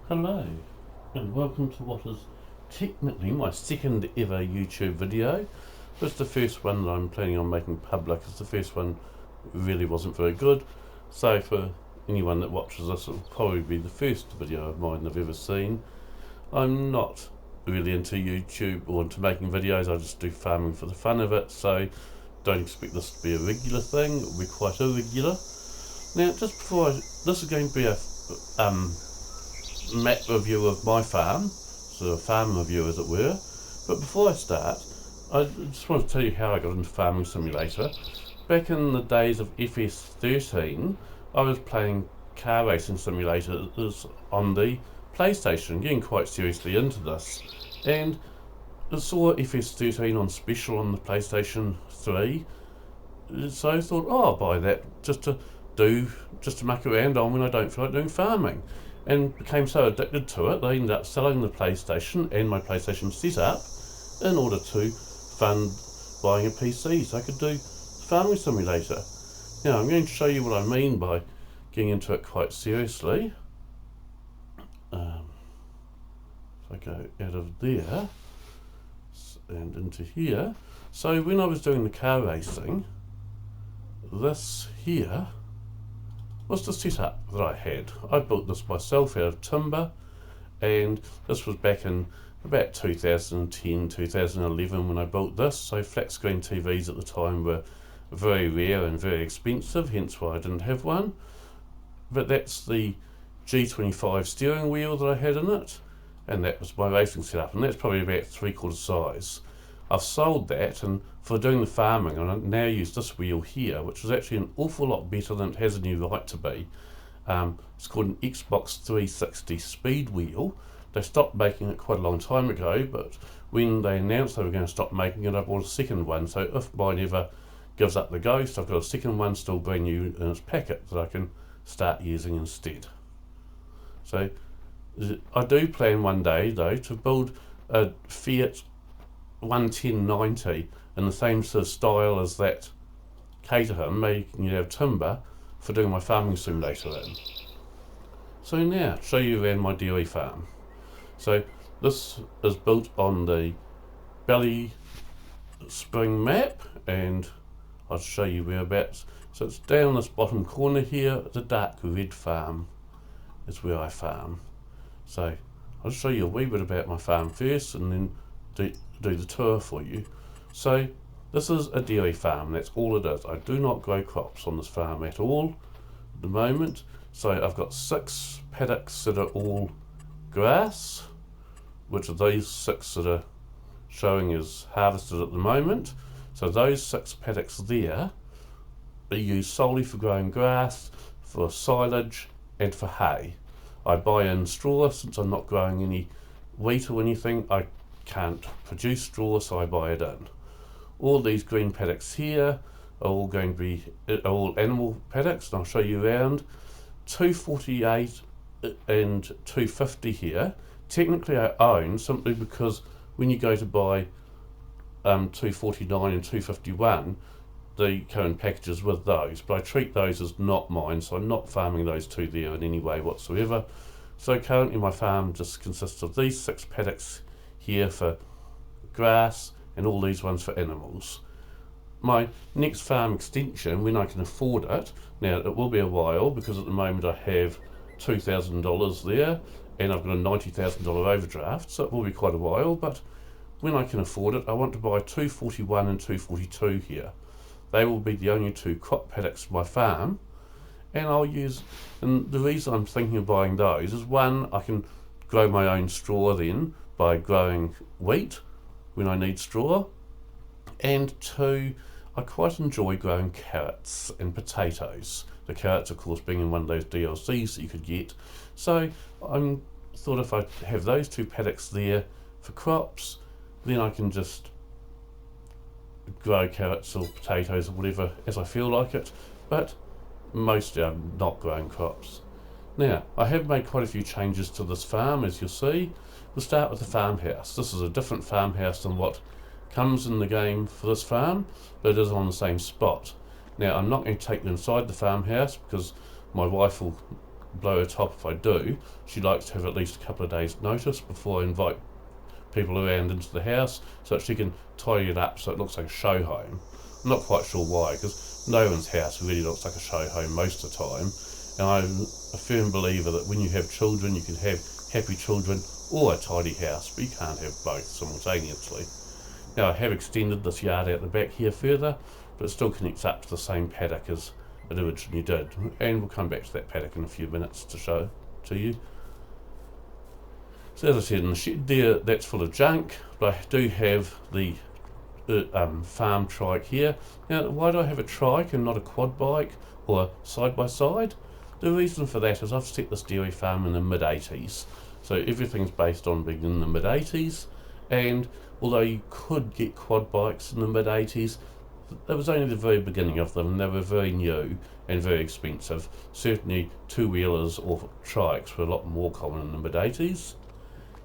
Hello, and welcome to what is technically my second ever YouTube video. It's the first one that I'm planning on making public, as the first one really wasn't very good. So for anyone that watches this, it'll probably be the first video of mine they've ever seen. I'm not really into YouTube or into making videos, I just do farming for the fun of it, so don't expect this to be a regular thing, it'll be quite irregular. Now, just before this is going to be a map review of my farm, so a farm review as it were. But before I start, I just want to tell you how I got into Farming Simulator. Back in the days of FS13, I was playing car racing simulators on the PlayStation, getting quite seriously into this. And I saw FS13 on special on the PlayStation 3, so I thought, oh, I'll buy that just to muck around on when I don't feel like doing farming. And became so addicted to it, I ended up selling the PlayStation and my PlayStation setup in order to fund buying a PC so I could do Farming Simulator. Now I'm going to show you what I mean by getting into it quite seriously. If I go out of there and into here. So when I was doing the car racing, this here was the setup that I had. I built this myself out of timber, and this was back in about 2010, 2011 when I built this. So flat screen TVs at the time were very rare and very expensive, hence why I didn't have one. But that's the G25 steering wheel that I had in it, and that was my racing setup, and that's probably about 3/4 size. I've sold that, and for doing the farming, I now use this wheel here, which is actually an awful lot better than it has any right to be. It's called an Xbox 360 speed wheel. They stopped making it quite a long time ago, but when they announced they were going to stop making it, I bought a second one. So if mine ever gives up the ghost, I've got a second one still brand new in its packet that I can start using instead. So I do plan one day though to build a Fiat 11090 in the same sort of style as that Caterham, making it out of timber, for doing my Farming Simulator in. So now, show you around my dairy farm. So this is built on the BallySpring map, and I'll show you whereabouts. So it's down this bottom corner here, the dark red farm is where I farm. So I'll show you a wee bit about my farm first, and then do the tour for you. So this is a dairy farm, that's all it is. I do not grow crops on this farm at all at the moment. So I've got 6 paddocks that are all grass, which are these 6 that are showing as harvested at the moment. So those 6 paddocks there are used solely for growing grass, for silage and for hay. I buy in straw since I'm not growing any wheat or anything. I can't produce straw, so I buy it in. All these green paddocks here are all going to be all animal paddocks, and I'll show you around. 248 and 250 here. Technically I own, simply because when you go to buy 249 and 251, they come in packages with those, but I treat those as not mine, so I'm not farming those two there in any way whatsoever. So currently my farm just consists of these 6 paddocks here for grass and all these ones for animals. My next farm extension, when I can afford it, now it will be a while because at the moment I have $2,000 there and I've got a $90,000 overdraft, so it will be quite a while, but when I can afford it I want to buy 241 and 242 here. They will be the only 2 crop paddocks for my farm, and and the reason I'm thinking of buying those is, one, I can grow my own straw then by growing wheat when I need straw, and 2, I quite enjoy growing carrots and potatoes. The carrots, of course, being in one of those DLCs that you could get. So I thought if I have those 2 paddocks there for crops, then I can just grow carrots or potatoes or whatever as I feel like it, but mostly I'm not growing crops. Now, I have made quite a few changes to this farm, as you'll see. We'll start with the farmhouse. This is a different farmhouse than what comes in the game for this farm, but it is on the same spot. Now, I'm not going to take you inside the farmhouse because my wife will blow her top if I do. She likes to have at least a couple of days notice before I invite people around into the house, so that she can tidy it up so it looks like a show home. I'm not quite sure why, because no one's house really looks like a show home most of the time, and I'm a firm believer that when you have children, you can have happy children or a tidy house, but you can't have both simultaneously. Now I have extended this yard out the back here further, but it still connects up to the same paddock as it originally did, and we'll come back to that paddock in a few minutes to show to you. So as I said, in the shed there, that's full of junk, but I do have the farm trike here. Now, why do I have a trike and not a quad bike or side-by-side? The reason for that is I've set this dairy farm in the mid-80s, so everything's based on being in the mid-80s, and although you could get quad bikes in the mid-80s, that was only the very beginning of them, and they were very new and very expensive. Certainly two-wheelers or trikes were a lot more common in the mid-80s.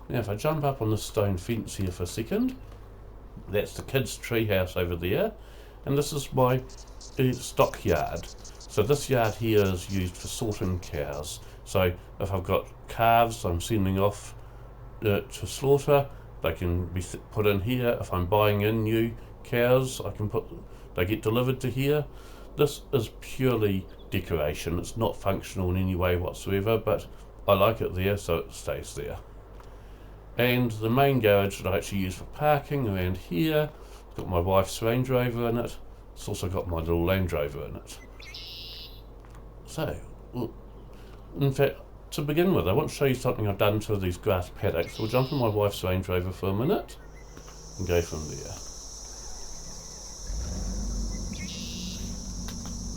Now if I jump up on the stone fence here for a second, that's the kids' treehouse over there, and this is my stock yard. So this yard here is used for sorting cows. So if I've got calves I'm sending off to slaughter, they can be put in here. If I'm buying in new cows, they get delivered to here. This is purely decoration. It's not functional in any way whatsoever, but I like it there, so it stays there. And the main garage that I actually use for parking around here, it's got my wife's Range Rover in it. It's also got my little Land Rover in it. So, in fact, to begin with, I want to show you something I've done to these grass paddocks. We'll jump in my wife's Range Rover for a minute and go from there.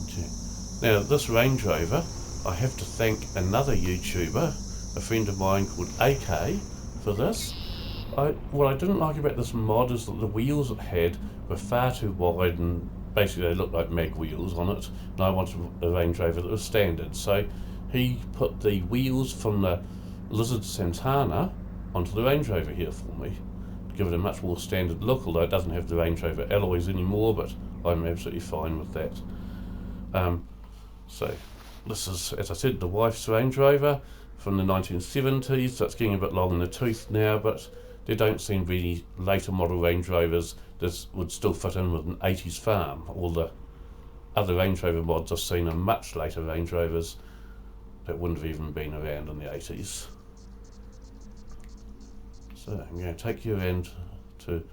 Okay. Now, this Range Rover, I have to thank another YouTuber, a friend of mine called AK, for this. What I didn't like about this mod is that the wheels it had were far too wide, and basically they looked like mag wheels on it, and I wanted a Range Rover that was standard. So he put the wheels from the Lizard Santana onto the Range Rover here for me, to give it a much more standard look, although it doesn't have the Range Rover alloys anymore, but I'm absolutely fine with that. So this is, as I said, the wife's Range Rover from the 1970s, so it's getting a bit long in the tooth now, but there don't seem to be any later model Range Rovers that would still fit in with an 80s farm. All the other Range Rover mods I've seen are much later Range Rovers that wouldn't have even been around in the 80s. So I'm going to take you around to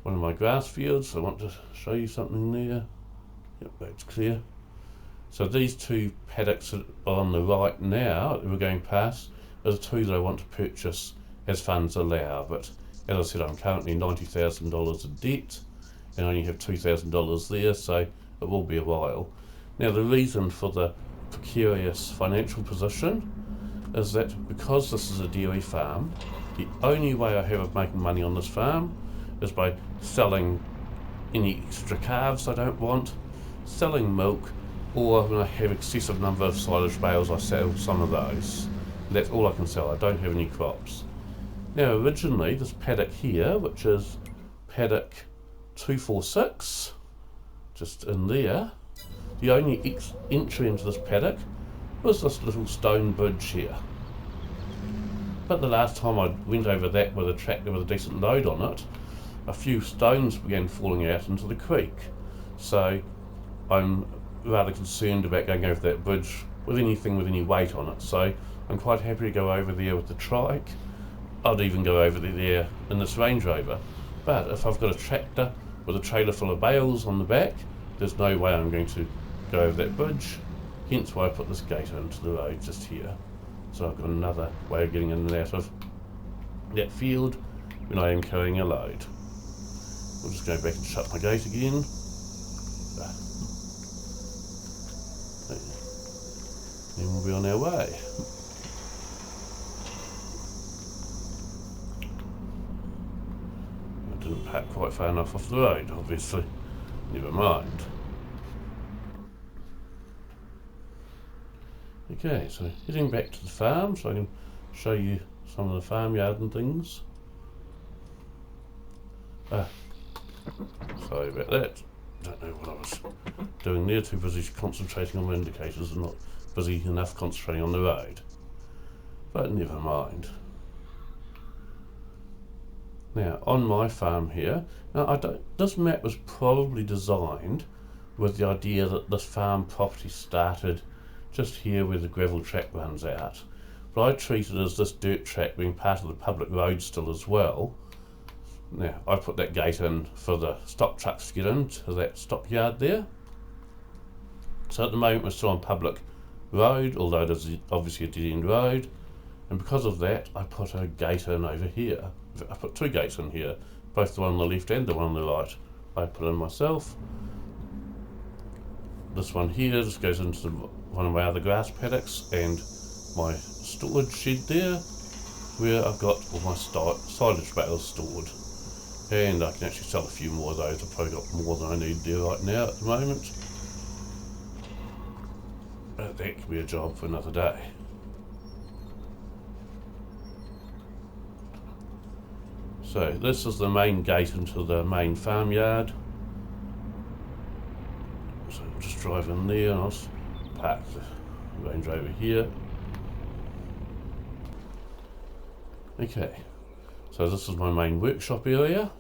one of my grass fields. I want to show you something there. Yep, that's clear. So these two paddocks that are on the right now that we're going past are the two that I want to purchase as funds allow, but as I said, I'm currently $90,000 in debt and I only have $2,000 there, so it will be a while. Now the reason for the precarious financial position is that because this is a dairy farm, the only way I have of making money on this farm is by selling any extra calves I don't want, selling milk, or when I have excessive number of silage bales, I sell some of those. That's all I can sell. I don't have any crops. Now originally this paddock here, which is paddock 246, just in there, the only entry into this paddock was this little stone bridge here. But the last time I went over that with a tractor with a decent load on it, a few stones began falling out into the creek. So I'm rather concerned about going over that bridge with anything with any weight on it, so I'm quite happy to go over there with the trike. I'd even go over there in this Range Rover, but if I've got a tractor with a trailer full of bales on the back, there's no way I'm going to go over that bridge, hence why I put this gate into the road just here. So I've got another way of getting in and out of that field when I am carrying a load. We'll just go back and shut my gate again. Then we'll be on our way. I didn't park quite far enough off the road, obviously. Never mind. Okay, so heading back to the farm so I can show you some of the farmyard and things. Sorry about that. Don't know what I was doing there, too busy concentrating on my indicators and not busy enough concentrating on the road. But never mind. Now, on my farm here, now this map was probably designed with the idea that this farm property started just here where the gravel track runs out. But I treat it as this dirt track being part of the public road still as well. Now, I put that gate in for the stock trucks to get into that stockyard there. So at the moment we're still on public road, although it is obviously a dead-end road. And because of that, I put a gate in over here. I put two gates in here, both the one on the left and the one on the right. I put in myself. This one here just goes into one of my other grass paddocks and my storage shed there, where I've got all my silage bales stored. And I can actually sell a few more of those. I've probably got more than I need there right now at the moment. But that could be a job for another day. So this is the main gate into the main farmyard. So we'll just drive in there and I'll park the Range Rover here. Okay, so this is my main workshop area,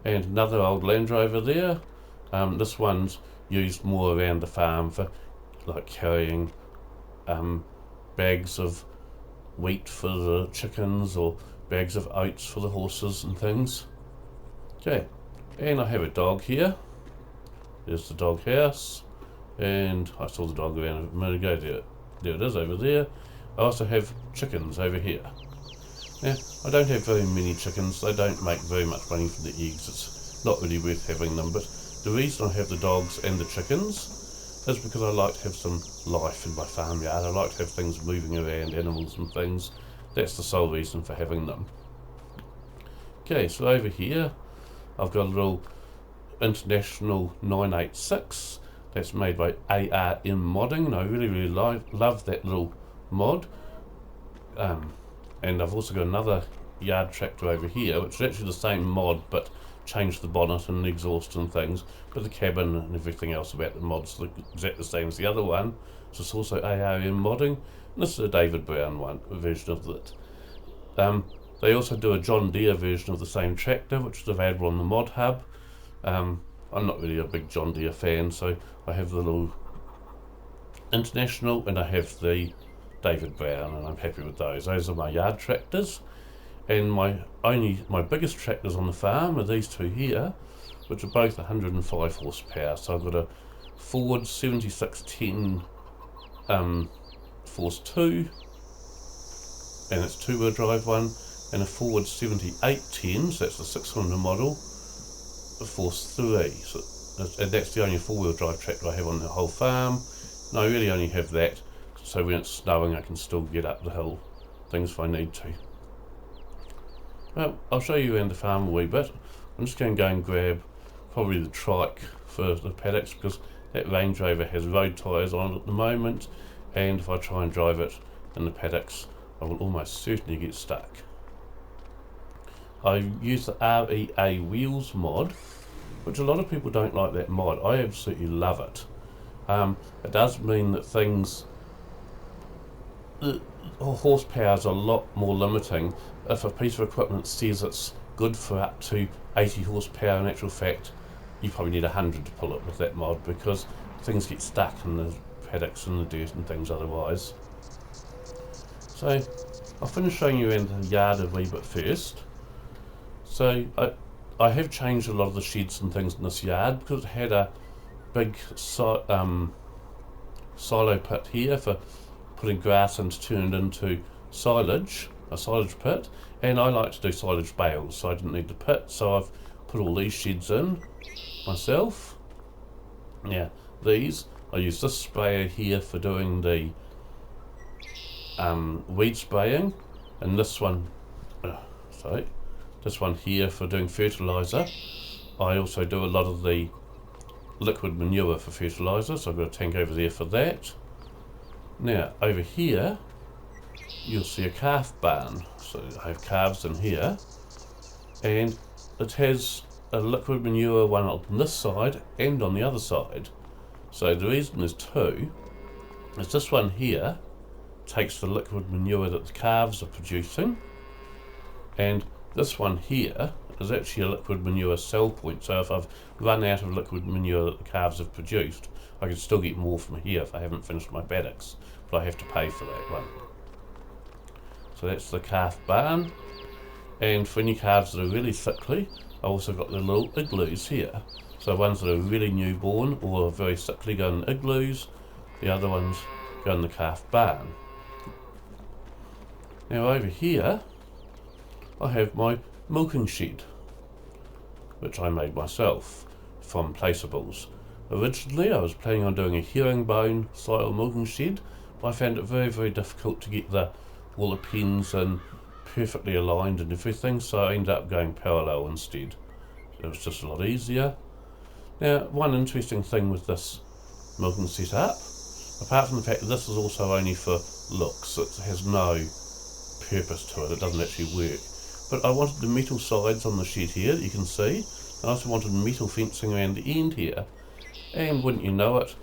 and another old Land Rover there. This one's used more around the farm for like carrying bags of wheat for the chickens or bags of oats for the horses and things. Okay, and I have a dog here. There's the dog house, and I saw the dog around a minute ago. There it is over there. I also have chickens over here. Now, I don't have very many chickens. They don't make very much money from the eggs. It's not really worth having them, but the reason I have the dogs and the chickens is because I like to have some life in my farmyard. I like to have things moving around, animals and things. That's the sole reason for having them. Okay, so over here I've got a little International 986 that's made by Eire Agri Modding, and I really love that little mod. And I've also got another yard tractor over here, which is actually the same mod but changed the bonnet and the exhaust and things, but the cabin and everything else about the mod's exactly the same as the other one. So it's also Eire Agri Modding, and this is a David Brown version of it. They also do a John Deere version of the same tractor, which is available on the Mod Hub. I'm not really a big John Deere fan, so I have the little International and I have the David Brown, and I'm happy with those. Those are my yard tractors, and my biggest tractors on the farm are these two here, which are both 105 horsepower. So I've got a Ford 7610 Force 2, and it's two-wheel drive one, and a Ford 7810, so that's the 600 model, the Force 3. So, and that's the only four-wheel drive tractor I have on the whole farm, and I really only have that so when it's snowing I can still get up the hill things if I need to. Well, I'll show you around the farm a wee bit. I'm just going to go and grab probably the trike for the paddocks, because that Range Rover has road tyres on it at the moment, and if I try and drive it in the paddocks I will almost certainly get stuck. I use the REA Wheels mod, which a lot of people don't like that mod. I absolutely love it. It does mean that things, horsepower is a lot more limiting. If a piece of equipment says it's good for up to 80 horsepower, in actual fact you probably need 100 to pull it with that mod, because things get stuck in the paddocks and the dirt and things otherwise. So I'll finish showing you around the yard a wee bit first. So I have changed a lot of the sheds and things in this yard, because it had a big silo pit here for putting grass in to turn it into silage, a silage pit, and I like to do silage bales, so I didn't need the pit, so I've put all these sheds in myself. Now these, I use this sprayer here for doing the weed spraying, and this one here for doing fertiliser. I also do a lot of the liquid manure for fertiliser, so I've got a tank over there for that. Now over here you'll see a calf barn, so I have calves in here, and it has a liquid manure one on this side and on the other side. So the reason there's two is this one here takes the liquid manure that the calves are producing, and this one here is actually a liquid manure sell point. So if I've run out of liquid manure that the calves have produced, I can still get more from here if I haven't finished my paddocks, but I have to pay for that one. So that's the calf barn, and for any calves that are really sickly, I've also got the little igloos here. So ones that are really newborn or are very sickly go in igloos, the other ones go in the calf barn. Now over here I have my milking shed, which I made myself from placeables. Originally I was planning on doing a herringbone style milking shed, but I found it very, very difficult to get all the pins and perfectly aligned and everything, so I ended up going parallel instead. It was just a lot easier. Now, one interesting thing with this milking setup, apart from the fact that this is also only for looks, it has no purpose to it, it doesn't actually work. But I wanted the metal sides on the shed here that you can see. I also wanted metal fencing around the end here, and wouldn't you know it,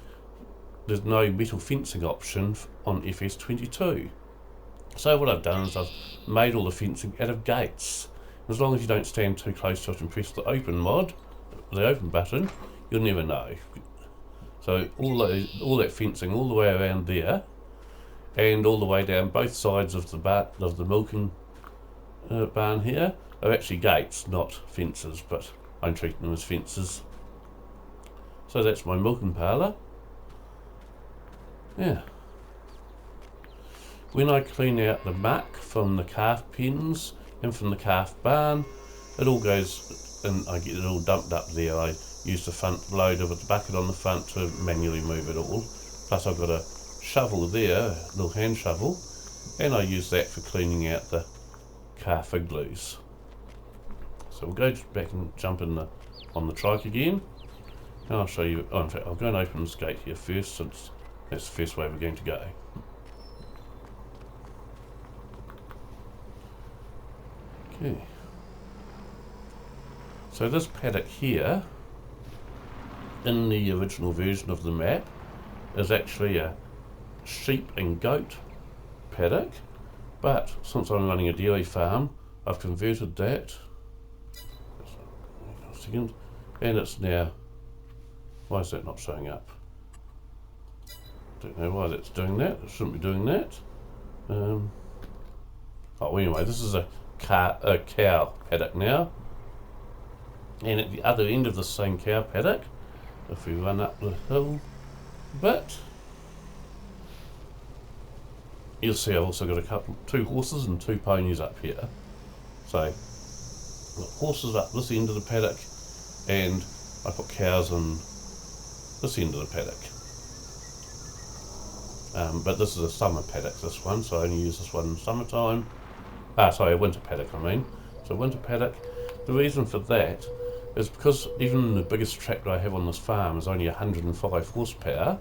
there's no metal fencing option on FS22. So what I've done is I've made all the fencing out of gates. As long as you don't stand too close to it and press the open button, you'll never know. So all that fencing all the way around there, and all the way down both sides of the milking barn here are actually gates, not fences, but I'm treating them as fences. So that's my milking parlour. Yeah. When I clean out the muck from the calf pens and from the calf barn, it all goes and I get it all dumped up there. I use the front loader with the bucket on the front to manually move it all. Plus I've got a shovel there, a little hand shovel, and I use that for cleaning out the calf igloos. So we'll go back and jump in on the trike again, and I'll show you. Oh, in fact, I'll go and open this gate here first, since that's the first way we're going to go. Okay. So this paddock here, in the original version of the map, is actually a sheep and goat paddock, but since I'm running a dairy farm, I've converted that. A second, and it's now. Why is that not showing up? Don't know why that's doing that. It shouldn't be doing that. Oh, anyway, this is a cow paddock now, and at the other end of the same cow paddock, if we run up the hill a bit, you'll see I've also got two horses and two ponies up here. So I've got horses up this end of the paddock, and I put cows on this end of the paddock. But this is a summer paddock, this one, so I only use this one in summertime. Sorry, a winter paddock I mean. So winter paddock, the reason for that is because even the biggest tractor I have on this farm is only 105 horsepower.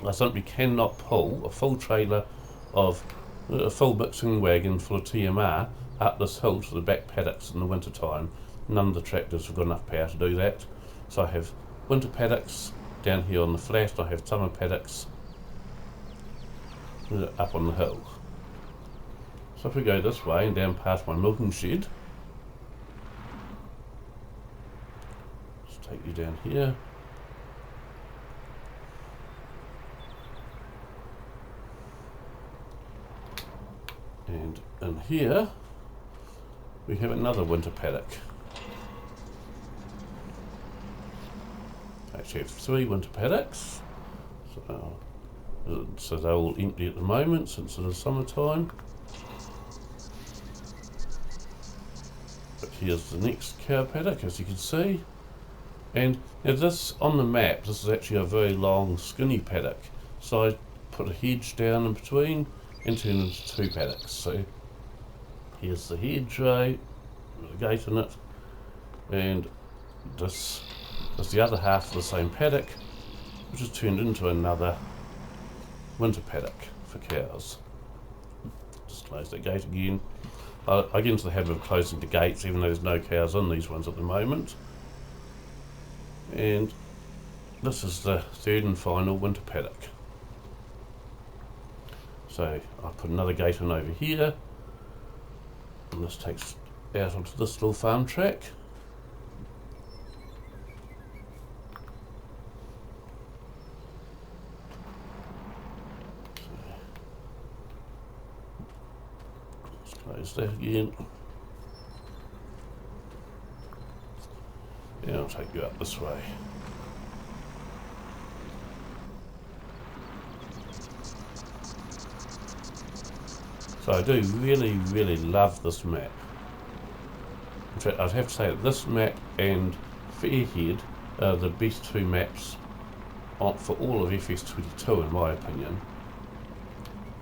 I simply cannot pull a full trailer of a full mixing wagon full of TMR up this hill to the back paddocks in the winter time. None of the tractors have got enough power to do that. So I have winter paddocks down here on the flat, I have summer paddocks up on the hill. So if we go this way and down past my milking shed, just take you down here. And in here we have another winter paddock. I actually have 3 winter paddocks. So they're all empty at the moment since it is summertime. But here's the next cow paddock, as you can see. And now this, on the map, this is actually a very long, skinny paddock. So I put a hedge down in between and turned it into 2 paddocks. So here's the hedgerow with a gate in it, and this is the other half of the same paddock, which is turned into another winter paddock for cows. Just close that gate again. I get into the habit of closing the gates even though there's no cows in these ones at the moment. And this is the third and final winter paddock. So I put another gate in over here, and this takes out onto this little farm track. Let's close that again. And I'll take you up this way. So I do really love this map. In fact, I'd have to say that this map and Fairhead are the best two maps for all of FS22 in my opinion.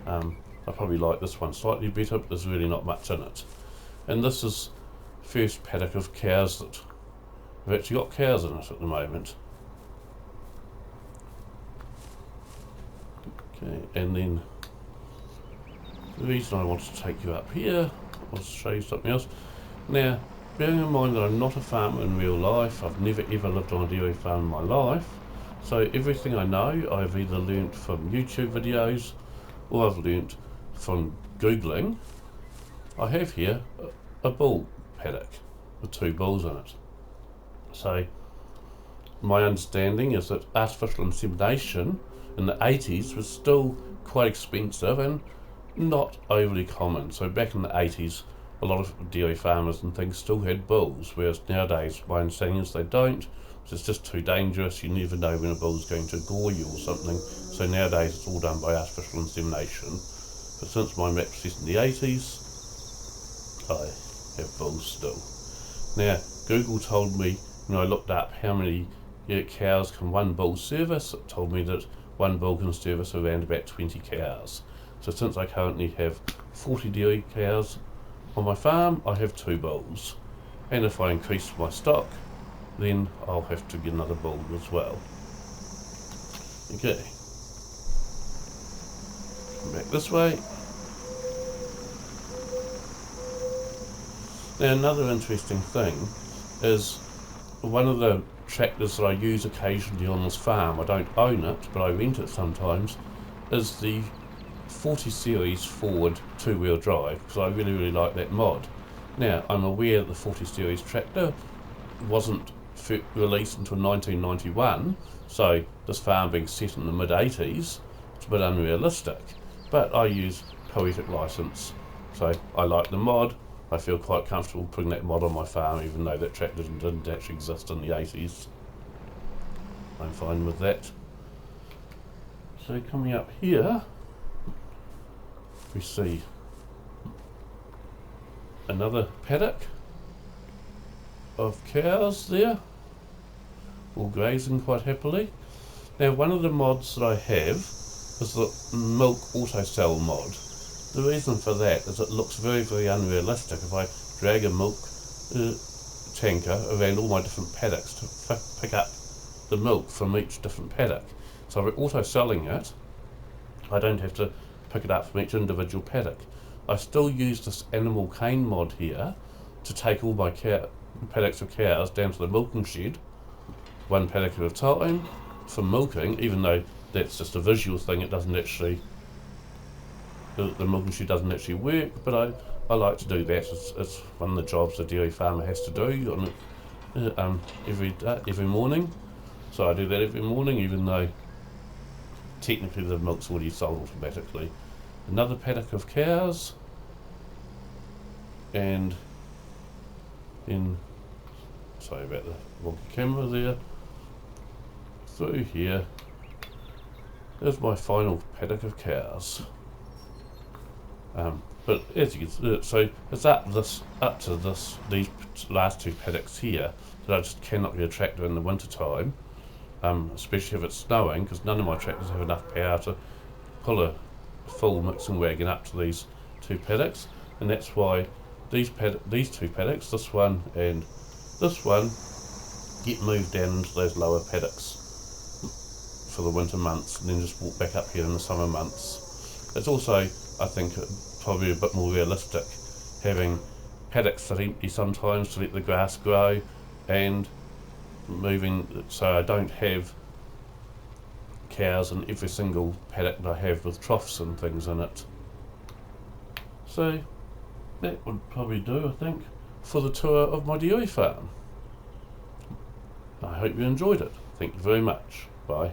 I probably like this one slightly better, but there's really not much in it. And this is first paddock of cows that I've actually got cows in it at the moment. Okay, and then the reason I wanted to take you up here was to show you something else. Now, bearing in mind that I'm not a farmer in real life, I've never ever lived on a dairy farm in my life, so everything I know I've either learnt from YouTube videos or I've learnt from Googling. I have here a bull paddock with 2 bulls in it. So my understanding is that artificial insemination in the 80s was still quite expensive and not overly common. So back in the 80s, a lot of dairy farmers and things still had bulls, whereas nowadays my understanding is they don't. It's just too dangerous. You never know when a bull's going to gore you or something. So nowadays it's all done by artificial insemination. But since my map was in the 80s, I have bulls still. Now, Google told me, when I looked up how many cows can one bull service, it told me that one bull can service around about 20 cows. So since I currently have 40 dairy cows on my farm, I have 2 bulls. And if I increase my stock, then I'll have to get another bull as well. Okay. Come back this way. Now another interesting thing is one of the tractors that I use occasionally on this farm, I don't own it, but I rent it sometimes, is the 40 series Ford 2-wheel drive, because I really like that mod. Now, I'm aware that the 40 series tractor wasn't released until 1991, so this farm being set in the mid-80s, it's a bit unrealistic. But I use poetic license, so I like the mod. I feel quite comfortable putting that mod on my farm, even though that tractor didn't actually exist in the 80s. I'm fine with that. So coming up here, we see another paddock of cows there, all grazing quite happily. Now, one of the mods that I have is the milk autosell mod. The reason for that is it looks very unrealistic if I drag a milk tanker around all my different paddocks to pick up the milk from each different paddock. So by auto-selling it, I don't have to pick it up from each individual paddock. I still use this animal cane mod here to take all my paddocks of cows down to the milking shed, one paddock at a time, for milking, even though that's just a visual thing, it doesn't actually, the milking shed doesn't actually work, but I like to do that. It's one of the jobs a dairy farmer has to do on every morning. So I do that every morning, even though technically the milk's already sold automatically. Another paddock of cows, and then, sorry about the wonky camera there, through here, there's my final paddock of cows. But as you can see, so it's up to these last 2 paddocks here that I just cannot get a tractor in the winter time, especially if it's snowing, because none of my tractors have enough power to pull a full mixing wagon up to these 2 paddocks, and that's why these 2 paddocks, this one and this one, get moved down into those lower paddocks for the winter months, and then just walk back up here in the summer months. It's also, I think, probably a bit more realistic having paddocks that empty sometimes to let the grass grow, and moving, so I don't have cows in every single paddock that I have with troughs and things in it. So that would probably do, I think, for the tour of my dairy farm. I hope you enjoyed it. Thank you very much. Bye.